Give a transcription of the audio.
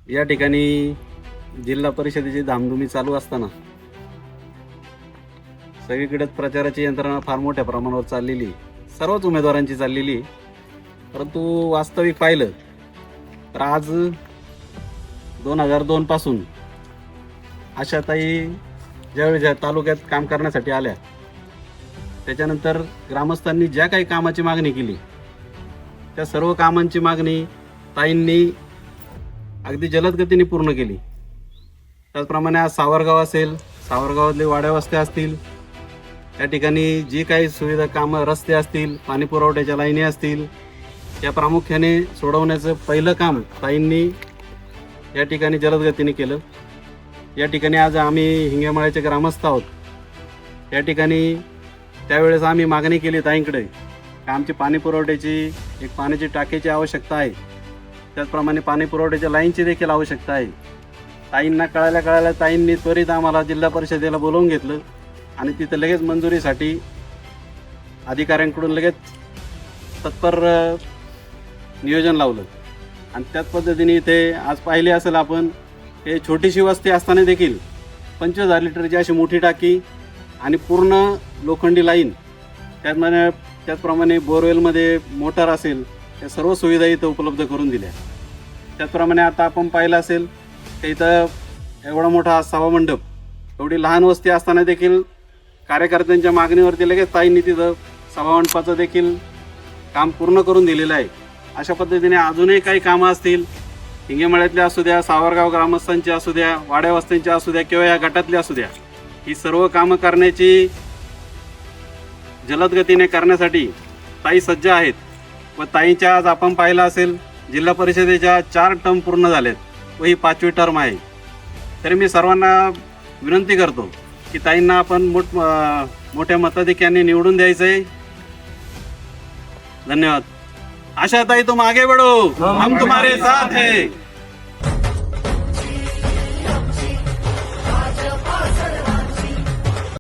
या ठिकाणी जिल्हा परिषदेची धामधुमी चालू असताना सगळीकडेच प्रचाराची यंत्रणा फार मोठ्या प्रमाणावर चाललेली, सर्वच उमेदवारांची चाललेली. परंतु वास्तविक पाहिलं तर आज 2002 पासून आशाताई ज्यावेळेस या तालुक्यात काम करण्यासाठी आल्या, त्याच्यानंतर ग्रामस्थांनी ज्या काही कामाची मागणी केली त्या सर्व कामांची मागणी ताईंनी अगदी जलद गतीने पूर्ण केली. त्याचप्रमाणे आज सावरगाव असेल, सावरगावातले वाड्या वस्त्या असतील, त्या ठिकाणी जी काही सुविधा कामं, रस्ते असतील, पाणी पुरवठ्याच्या लाईनी असतील, या प्रामुख्याने सोडवण्याचं पहिलं काम ताईंनी या ठिकाणी जलद गतीने केलं. या ठिकाणी आज आम्ही हिंगेमाळ्याचे ग्रामस्थ आहोत. या ठिकाणी त्यावेळेस आम्ही मागणी केली ताईंकडे की आमची पाणी पुरवठ्याची एक पाण्याची टाकीची आवश्यकता आहे, त्याचप्रमाणे पाणी पुरवठ्याच्या लाईनची देखील आवश्यकता आहे. ताईंना कळायला ताईंनी त्वरित आम्हाला जिल्हा परिषदेला बोलावून घेतलं आणि तिथं लगेच मंजुरीसाठी अधिकाऱ्यांकडून लगेच तत्पर नियोजन लावलं. आणि त्याच पद्धतीने इथे आज पाहिले असेल आपण, हे छोटीशी वस्ती असताना देखील 25,000 लिटरची अशी मोठी टाकी आणि पूर्ण लोखंडी लाईन, त्याचप्रमाणे बोरवेलमध्ये मोटार असेल, या सर्व सुविधा इथं उपलब्ध करून दिल्या. त्याचप्रमाणे आता आपण पाहिलं असेल की इथं एवढा मोठा सभामंडप, एवढी लहान वस्ती असताना देखील कार्यकर्त्यांच्या मागणीवरती लगेच ताईंनी तिथं सभामंडपाचं देखील काम पूर्ण करून दिलेलं आहे. अशा पद्धतीने अजूनही काही कामं असतील, हिंगेमाळ्यातल्या असू द्या, सावरगाव ग्रामस्थांची असू द्या, वाड्या वस्त्यांची असू द्या किंवा या गटातली असू द्या, ही सर्व कामं करण्याची जलद गतीने करण्यासाठी ताई सज्ज आहेत. व ताईंच्या आज आपण पाहिलं असेल जिल्हा परिषदेच्या 4 टर्म पूर्ण झालेत व ही 5वी टर्म आहे. तरी मी सर्वांना विनंती करतो की ताईंना आपण मोठ्या मताधिक्याने निवडून द्यायचं आहे. धन्यवाद. आशाताई तुम आगे बढ़ो, हम तुम्हारे साथ हैं.